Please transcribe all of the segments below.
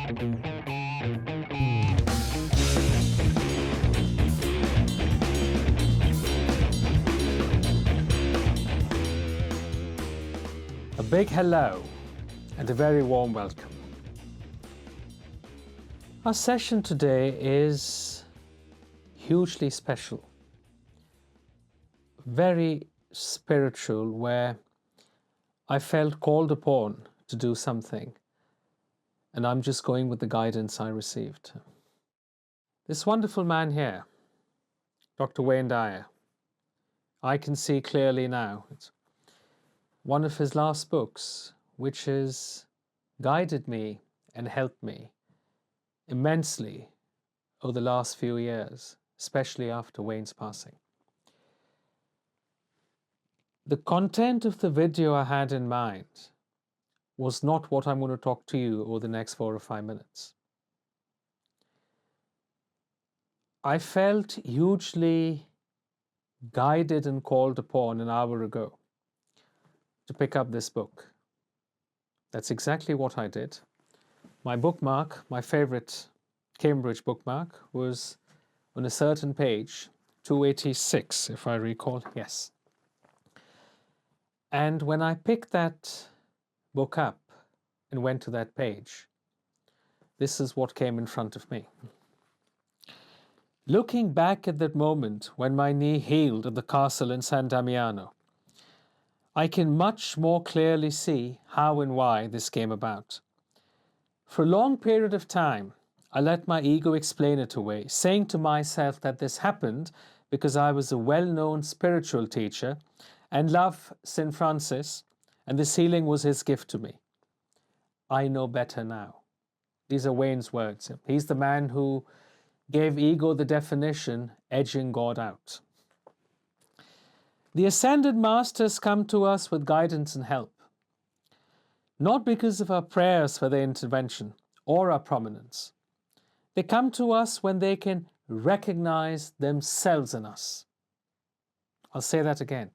A big hello and a very warm welcome. Our session today is hugely special, very spiritual, where I felt called upon to do something, and I'm just going with the guidance I received. This wonderful man here, Dr. Wayne Dyer, I can see clearly now. It's one of his last books, which has guided me and helped me immensely over the last few years, especially after Wayne's passing. The content of the video I had in mind was not what I'm going to talk to you over the next 4 or 5 minutes. I felt hugely guided and called upon an hour ago to pick up this book. That's exactly what I did. My bookmark, my favorite Cambridge bookmark, was on a certain page, 286, if I recall. Yes. And when I picked that book up and went to that page, this is what came in front of me. Looking back at that moment when my knee healed at the castle in San Damiano, I can much more clearly see how and why this came about. For a long period of time, I let my ego explain it away, saying to myself that this happened because I was a well-known spiritual teacher and loved St. Francis, and this healing was his gift to me. I know better now. These are Wayne's words. He's the man who gave ego the definition, edging God out. The Ascended Masters come to us with guidance and help, not because of our prayers for their intervention or our prominence. They come to us when they can recognize themselves in us. I'll say that again.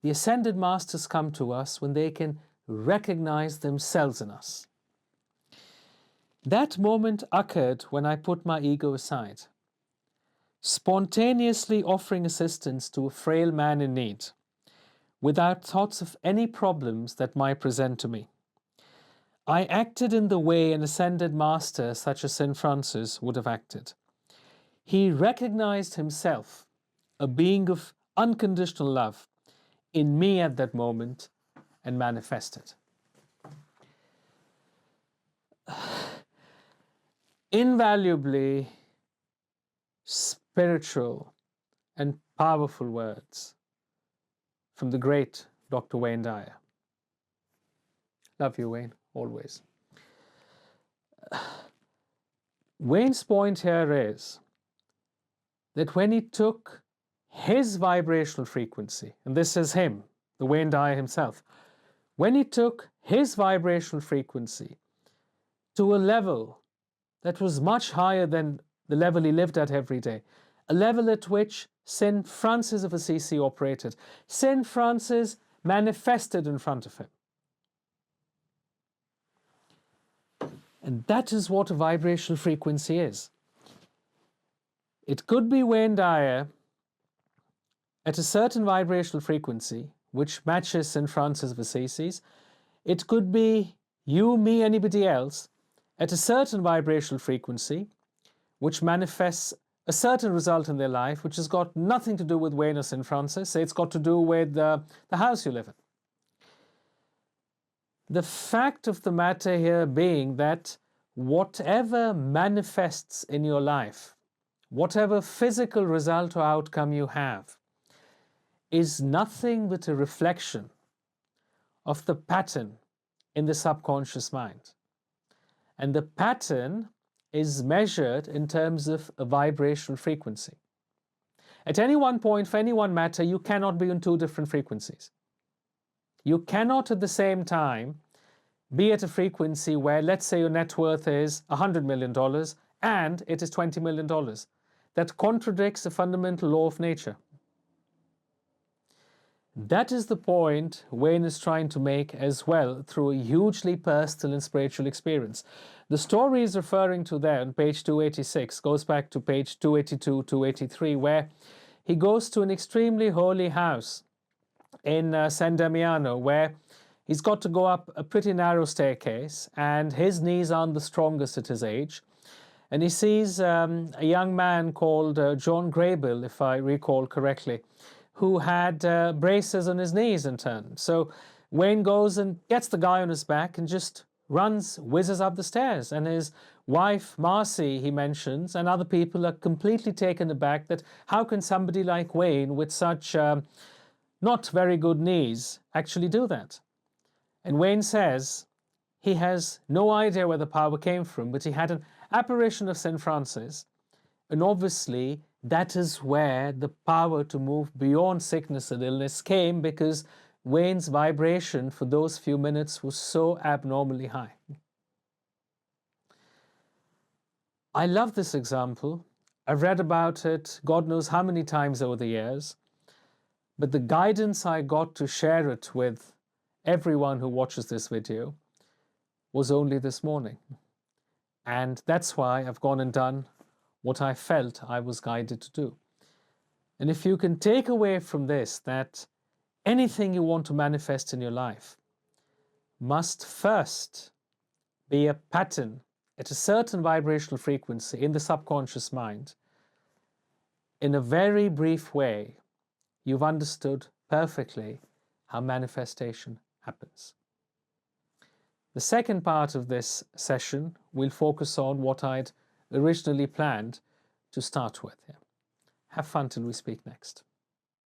The Ascended Masters come to us when they can recognize themselves in us. That moment occurred when I put my ego aside, spontaneously offering assistance to a frail man in need, without thoughts of any problems that might present to me. I acted in the way an ascended master such as St. Francis would have acted. He recognized himself, a being of unconditional love, in me at that moment and manifested. Invaluably spiritual and powerful words from the great Dr. Wayne Dyer. Love you, Wayne, always. Wayne's point here is that when he took his vibrational frequency, and this is him, the Wayne Dyer himself, when he took his vibrational frequency to a level that was much higher than the level he lived at every day, a level at which St. Francis of Assisi operated. St. Francis manifested in front of him. And that is what a vibrational frequency is. It could be Wayne Dyer at a certain vibrational frequency, which matches St. Francis of Assisi's. It could be you, me, anybody else at a certain vibrational frequency, which manifests a certain result in their life, which has got nothing to do with Wayne or St. Francis. Say it's got to do with the house you live in. The fact of the matter here being that whatever manifests in your life, whatever physical result or outcome you have, is nothing but a reflection of the pattern in the subconscious mind. And the pattern is measured in terms of a vibrational frequency. At any one point, for any one matter, you cannot be on 2 different frequencies. You cannot at the same time be at a frequency where, let's say, your net worth is $100 million and it is $20 million. That contradicts the fundamental law of nature. That is the point Wayne is trying to make as well through a hugely personal and spiritual experience. The story he's referring to there on page 286 goes back to page 282, 283, where he goes to an extremely holy house in San Damiano, where he's got to go up a pretty narrow staircase and his knees aren't the strongest at his age. And he sees a young man called John Graybill, if I recall correctly, who had braces on his knees in turn. So Wayne goes and gets the guy on his back and just whizzes up the stairs. And his wife, Marcy, he mentions, and other people are completely taken aback that how can somebody like Wayne with such not very good knees actually do that? And Wayne says he has no idea where the power came from, but he had an apparition of St. Francis. And obviously, that is where the power to move beyond sickness and illness came, because Wayne's vibration for those few minutes was so abnormally high. I love this example. I've read about it God knows how many times over the years, but the guidance I got to share it with everyone who watches this video was only this morning. And that's why I've gone and done what I felt I was guided to do. And if you can take away from this that anything you want to manifest in your life must first be a pattern at a certain vibrational frequency in the subconscious mind, in a very brief way, you've understood perfectly how manifestation happens. The second part of this session will focus on what I'd originally planned to start with. Have fun till we speak next.